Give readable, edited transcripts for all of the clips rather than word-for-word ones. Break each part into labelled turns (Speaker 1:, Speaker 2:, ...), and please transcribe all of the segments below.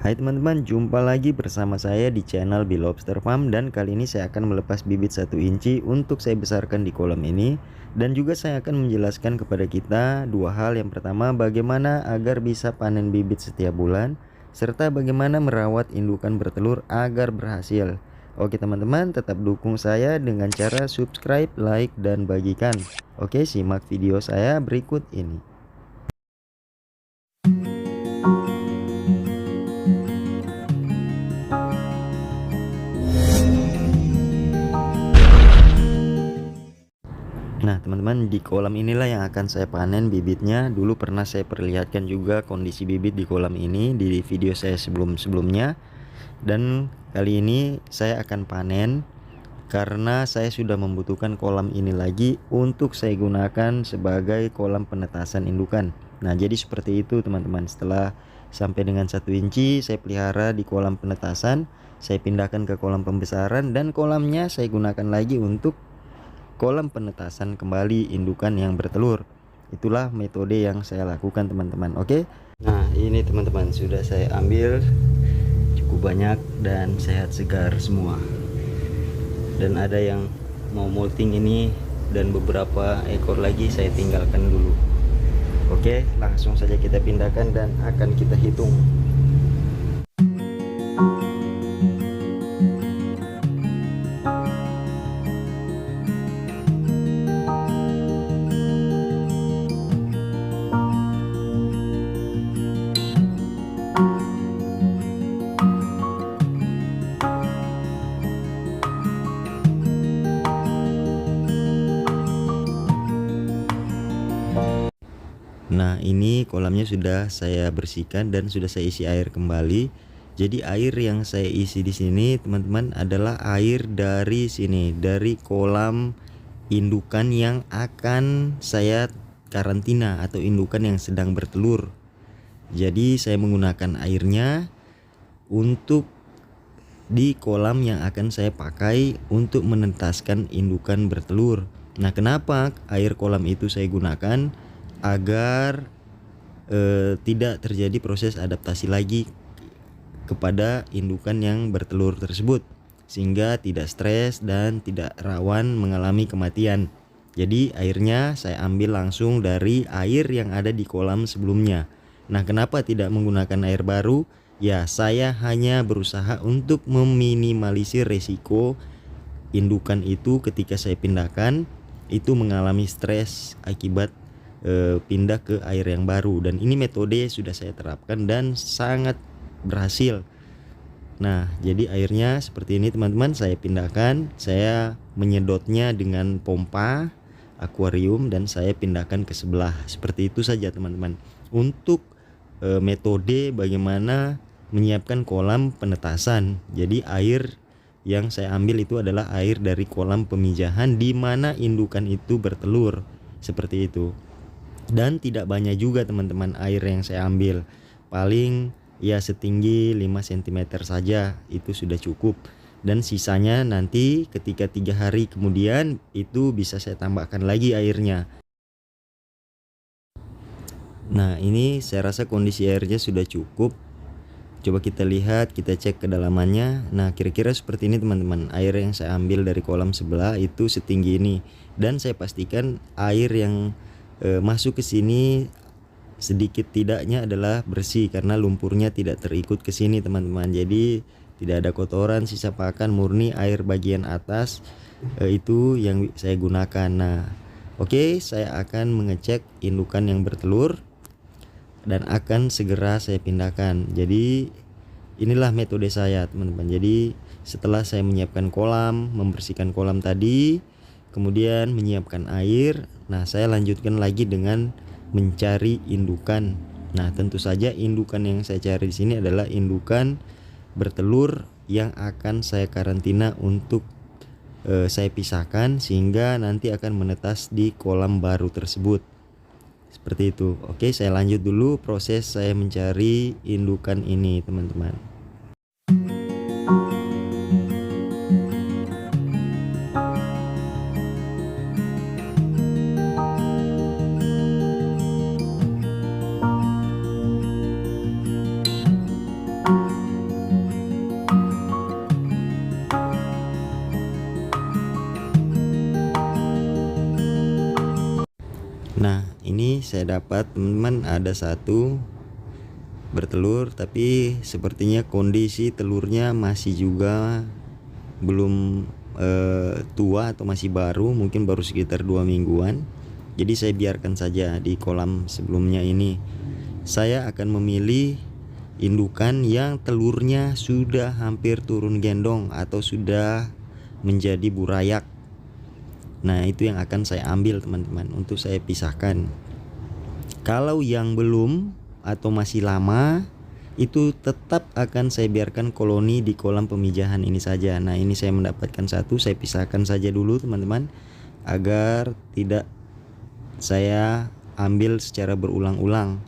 Speaker 1: Hai teman-teman, jumpa lagi bersama saya di channel Bee Lobster Farm, dan kali ini saya akan melepas bibit 1 inci untuk saya besarkan di kolam ini. Dan juga saya akan menjelaskan kepada kita dua hal. Yang pertama, bagaimana agar bisa panen bibit setiap bulan, serta bagaimana merawat indukan bertelur agar berhasil. Oke teman-teman, tetap dukung saya dengan cara subscribe, like, dan bagikan. Oke, simak video saya berikut ini. Nah teman-teman, di kolam inilah yang akan saya panen bibitnya. Dulu pernah saya perlihatkan juga kondisi bibit di kolam ini di video saya sebelumnya. Dan kali ini saya akan panen karena saya sudah membutuhkan kolam ini lagi untuk saya gunakan sebagai kolam penetasan indukan. Nah jadi seperti itu teman-teman. Setelah sampai dengan 1 inci saya pelihara di kolam penetasan, saya pindahkan ke kolam pembesaran, dan kolamnya saya gunakan lagi untuk kolam penetasan kembali indukan yang bertelur. Itulah metode yang saya lakukan teman-teman. Oke, nah ini teman-teman, sudah saya ambil cukup banyak dan sehat segar semua, dan ada yang mau molting ini, dan beberapa ekor lagi saya tinggalkan dulu. Oke, langsung saja kita pindahkan dan akan kita hitung. Nah ini kolamnya sudah saya bersihkan dan sudah saya isi air kembali. Jadi air yang saya isi di sini teman-teman adalah air dari sini, dari kolam indukan yang akan saya karantina atau indukan yang sedang bertelur. Jadi saya menggunakan airnya untuk di kolam yang akan saya pakai untuk menetaskan indukan bertelur. Nah kenapa air kolam itu saya gunakan? Agar tidak terjadi proses adaptasi lagi kepada indukan yang bertelur tersebut, sehingga tidak stres dan tidak rawan mengalami kematian. Jadi airnya saya ambil langsung dari air yang ada di kolam sebelumnya. Nah kenapa tidak menggunakan air baru? Ya, saya hanya berusaha untuk meminimalisir resiko indukan itu ketika saya pindahkan itu mengalami stres akibat pindah ke air yang baru. Dan ini metode sudah saya terapkan dan sangat berhasil. Nah jadi airnya seperti ini teman-teman, saya pindahkan, saya menyedotnya dengan pompa akuarium dan saya pindahkan ke sebelah. Seperti itu saja teman-teman untuk metode bagaimana menyiapkan kolam penetasan. Jadi air yang saya ambil itu adalah air dari kolam pemijahan di mana indukan itu bertelur, seperti itu. Dan tidak banyak juga teman-teman air yang saya ambil, paling ya setinggi 5 cm saja, itu sudah cukup. Dan sisanya nanti ketika 3 hari kemudian itu bisa saya tambahkan lagi airnya. Nah ini saya rasa kondisi airnya sudah cukup. Coba kita lihat, kita cek kedalamannya. Nah kira-kira seperti ini teman-teman. Air yang saya ambil dari kolam sebelah itu setinggi ini, dan saya pastikan air yang masuk ke sini sedikit tidaknya adalah bersih karena lumpurnya tidak terikut ke sini teman-teman. Jadi tidak ada kotoran, sisa pakan, murni air bagian atas itu yang saya gunakan. Nah oke, saya akan mengecek indukan yang bertelur dan akan segera saya pindahkan. Jadi inilah metode saya teman-teman. Jadi setelah saya menyiapkan kolam, membersihkan kolam tadi, kemudian menyiapkan air, nah saya lanjutkan lagi dengan mencari indukan. Nah tentu saja indukan yang saya cari di sini adalah indukan bertelur yang akan saya karantina untuk saya pisahkan sehingga nanti akan menetas di kolam baru tersebut. Seperti itu. Oke, saya lanjut dulu proses saya mencari indukan ini teman-teman. saya dapat teman-teman ada satu bertelur, tapi sepertinya kondisi telurnya masih juga belum tua atau masih baru, mungkin baru sekitar 2 mingguan. Jadi saya biarkan saja di kolam sebelumnya ini. Saya akan memilih indukan yang telurnya sudah hampir turun gendong atau sudah menjadi burayak. Nah, itu yang akan saya ambil teman-teman untuk saya pisahkan. Kalau yang belum atau masih lama, itu tetap akan saya biarkan koloni di kolam pemijahan ini saja. Nah, ini saya mendapatkan satu, saya pisahkan saja dulu teman-teman, agar tidak saya ambil secara berulang-ulang.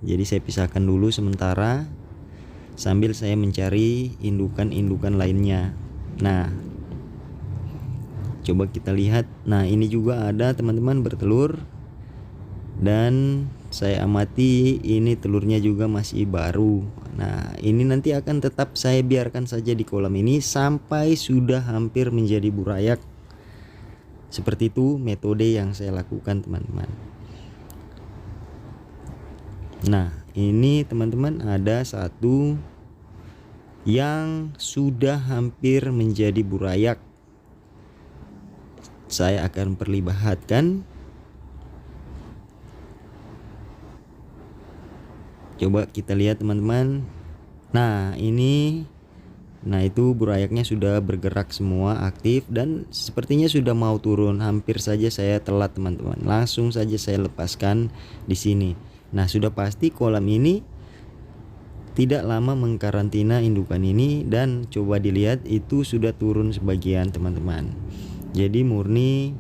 Speaker 1: Jadi saya pisahkan dulu sementara sambil saya mencari indukan-indukan lainnya. Nah, coba kita lihat. Nah, ini juga ada teman-teman bertelur, dan saya amati ini telurnya juga masih baru. Nah, ini nanti akan tetap saya biarkan saja di kolam ini sampai sudah hampir menjadi burayak. Seperti itu metode yang saya lakukan teman-teman. Nah, ini teman-teman ada satu yang sudah hampir menjadi burayak. Saya akan perlihatkan. Coba kita lihat teman-teman. Nah, itu burayaknya sudah bergerak semua, aktif, dan sepertinya sudah mau turun. Hampir saja saya telat teman-teman. Langsung saja saya lepaskan di sini. Nah, sudah pasti kolam ini tidak lama mengkarantina indukan ini, dan coba dilihat itu sudah turun sebagian teman-teman. Jadi murni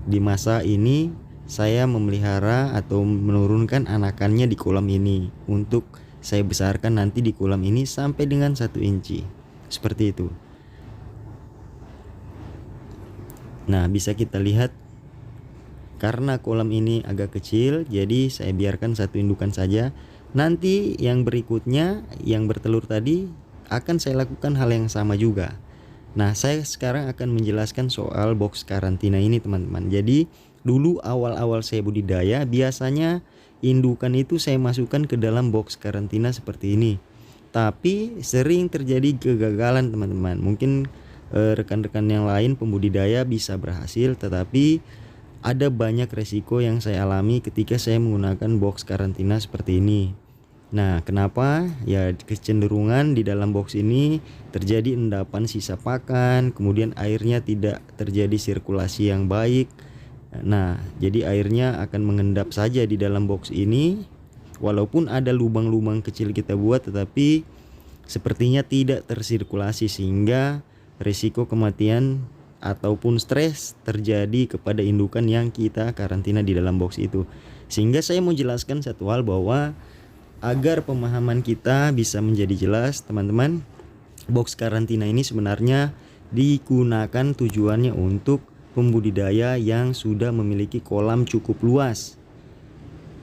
Speaker 1: di masa ini saya memelihara atau menurunkan anakannya di kolam ini untuk saya besarkan nanti di kolam ini sampai dengan 1 inci. Seperti itu. Nah, bisa kita lihat karena kolam ini agak kecil, jadi saya biarkan satu indukan saja. Nanti yang berikutnya yang bertelur tadi akan saya lakukan hal yang sama juga. Nah, saya sekarang akan menjelaskan soal box karantina ini teman-teman. Jadi dulu awal-awal saya budidaya, biasanya indukan itu saya masukkan ke dalam box karantina seperti ini. Tapi sering terjadi kegagalan teman-teman. Mungkin rekan-rekan yang lain pembudidaya bisa berhasil, tetapi ada banyak resiko yang saya alami ketika saya menggunakan box karantina seperti ini. Nah, kenapa? Ya, kecenderungan di dalam box ini terjadi endapan sisa pakan, kemudian airnya tidak terjadi sirkulasi yang baik. Nah, jadi airnya akan mengendap saja di dalam box ini. Walaupun ada lubang-lubang kecil kita buat, tetapi sepertinya tidak tersirkulasi, sehingga risiko kematian ataupun stres terjadi kepada indukan yang kita karantina di dalam box itu. Sehingga saya mau jelaskan satu hal, bahwa agar pemahaman kita bisa menjadi jelas teman-teman, box karantina ini sebenarnya digunakan tujuannya untuk pembudidaya yang sudah memiliki kolam cukup luas.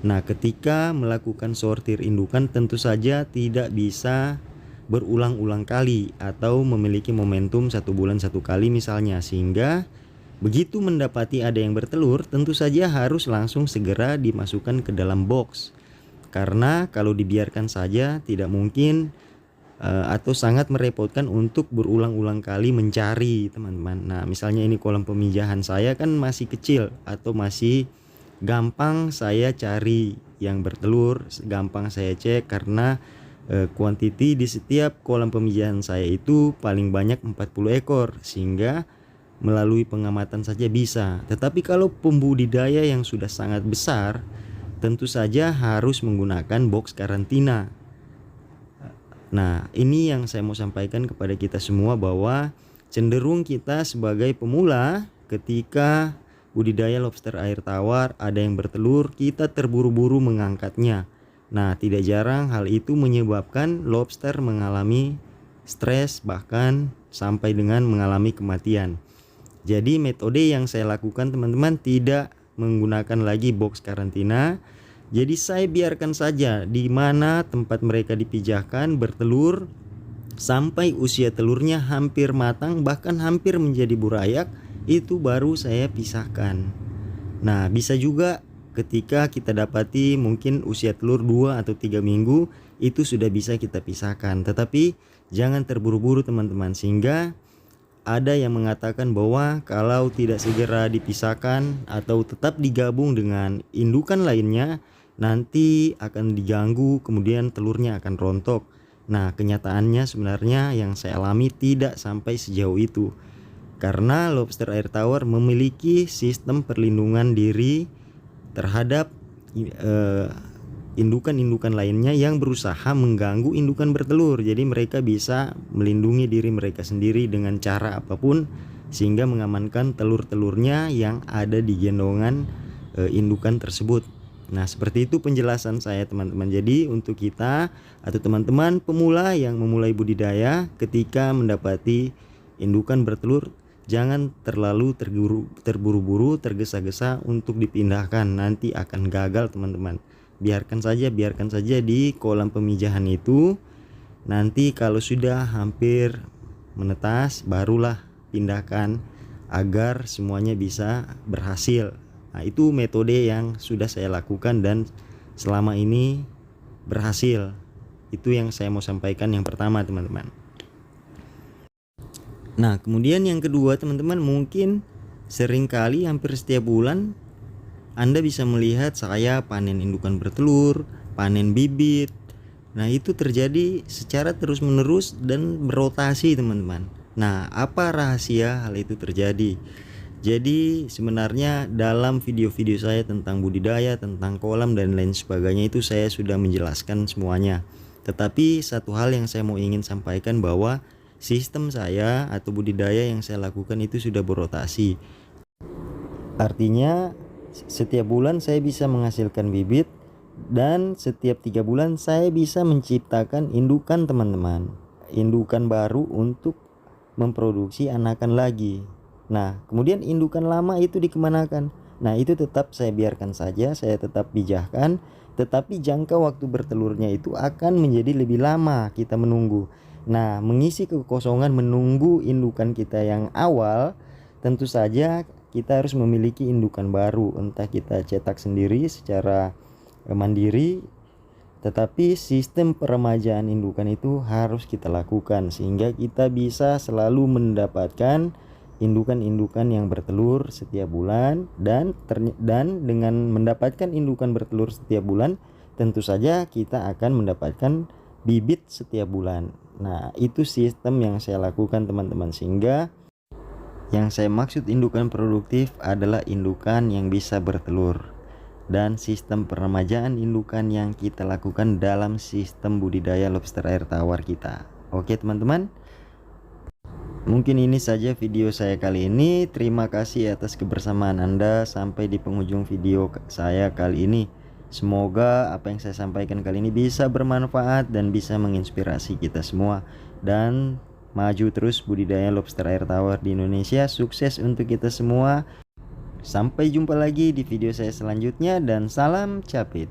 Speaker 1: Nah, ketika melakukan sortir indukan tentu saja tidak bisa berulang-ulang kali atau memiliki momentum 1 bulan 1 kali misalnya, sehingga begitu mendapati ada yang bertelur tentu saja harus langsung segera dimasukkan ke dalam box. Karena kalau dibiarkan saja tidak mungkin atau sangat merepotkan untuk berulang-ulang kali mencari teman-teman. Nah, misalnya ini kolam pemijahan saya kan masih kecil atau masih gampang saya cari yang bertelur, gampang saya cek, karena kuantiti di setiap kolam pemijahan saya itu paling banyak 40 ekor, sehingga melalui pengamatan saja bisa. Tetapi kalau pembudidaya yang sudah sangat besar, tentu saja harus menggunakan box karantina. Nah, ini yang saya mau sampaikan kepada kita semua, bahwa cenderung kita sebagai pemula ketika budidaya lobster air tawar ada yang bertelur, kita terburu-buru mengangkatnya. Nah, tidak jarang hal itu menyebabkan lobster mengalami stres, bahkan sampai dengan mengalami kematian. Jadi metode yang saya lakukan teman-teman tidak menggunakan lagi box karantina. Jadi saya biarkan saja di mana tempat mereka dipijahkan bertelur sampai usia telurnya hampir matang, bahkan hampir menjadi burayak, itu baru saya pisahkan. Nah, bisa juga ketika kita dapati mungkin usia telur 2 atau 3 minggu itu sudah bisa kita pisahkan. Tetapi jangan terburu-buru teman-teman, sehingga ada yang mengatakan bahwa kalau tidak segera dipisahkan atau tetap digabung dengan indukan lainnya, nanti akan diganggu, kemudian telurnya akan rontok. Nah, kenyataannya sebenarnya yang saya alami tidak sampai sejauh itu, karena lobster air tawar memiliki sistem perlindungan diri terhadap indukan-indukan lainnya yang berusaha mengganggu indukan bertelur. Jadi mereka bisa melindungi diri mereka sendiri dengan cara apapun, sehingga mengamankan telur-telurnya yang ada di gendongan indukan tersebut. Nah, seperti itu penjelasan saya teman-teman. Jadi untuk kita atau teman-teman pemula yang memulai budidaya, ketika mendapati indukan bertelur, jangan terlalu terburu-buru, tergesa-gesa untuk dipindahkan, nanti akan gagal teman-teman. Biarkan saja di kolam pemijahan itu. Nanti kalau sudah hampir menetas, barulah pindahkan agar semuanya bisa berhasil. Nah, itu metode yang sudah saya lakukan dan selama ini berhasil. Itu yang saya mau sampaikan yang pertama teman-teman. Nah, kemudian yang kedua teman-teman, mungkin seringkali hampir setiap bulan Anda bisa melihat saya panen indukan bertelur, panen bibit. Nah, itu terjadi secara terus-menerus dan berotasi teman-teman. Nah, apa rahasia hal itu terjadi? Jadi sebenarnya dalam video-video saya tentang budidaya, tentang kolam dan lain sebagainya itu saya sudah menjelaskan semuanya. Tetapi satu hal yang saya mau ingin sampaikan, bahwa sistem saya atau budidaya yang saya lakukan itu sudah berotasi. Artinya setiap bulan saya bisa menghasilkan bibit, dan setiap 3 bulan saya bisa menciptakan indukan teman-teman, indukan baru untuk memproduksi anakan lagi. Nah, kemudian indukan lama itu dikemanakan? Nah, itu tetap saya biarkan saja, saya tetap pijahkan, tetapi jangka waktu bertelurnya itu akan menjadi lebih lama kita menunggu. Nah, mengisi kekosongan menunggu indukan kita yang awal, tentu saja kita harus memiliki indukan baru, entah kita cetak sendiri secara mandiri, tetapi sistem peremajaan indukan itu harus kita lakukan sehingga kita bisa selalu mendapatkan indukan-indukan yang bertelur setiap bulan, dan dengan mendapatkan indukan bertelur setiap bulan tentu saja kita akan mendapatkan bibit setiap bulan. Nah, itu sistem yang saya lakukan teman-teman, sehingga yang saya maksud indukan produktif adalah indukan yang bisa bertelur, dan sistem peremajaan indukan yang kita lakukan dalam sistem budidaya lobster air tawar kita. Oke teman-teman, mungkin ini saja video saya kali ini. Terima kasih atas kebersamaan Anda sampai di penghujung video saya kali ini. Semoga apa yang saya sampaikan kali ini bisa bermanfaat dan bisa menginspirasi kita semua, dan maju terus budidaya lobster air tawar di Indonesia. Sukses untuk kita semua. Sampai jumpa lagi di video saya selanjutnya, dan salam capit.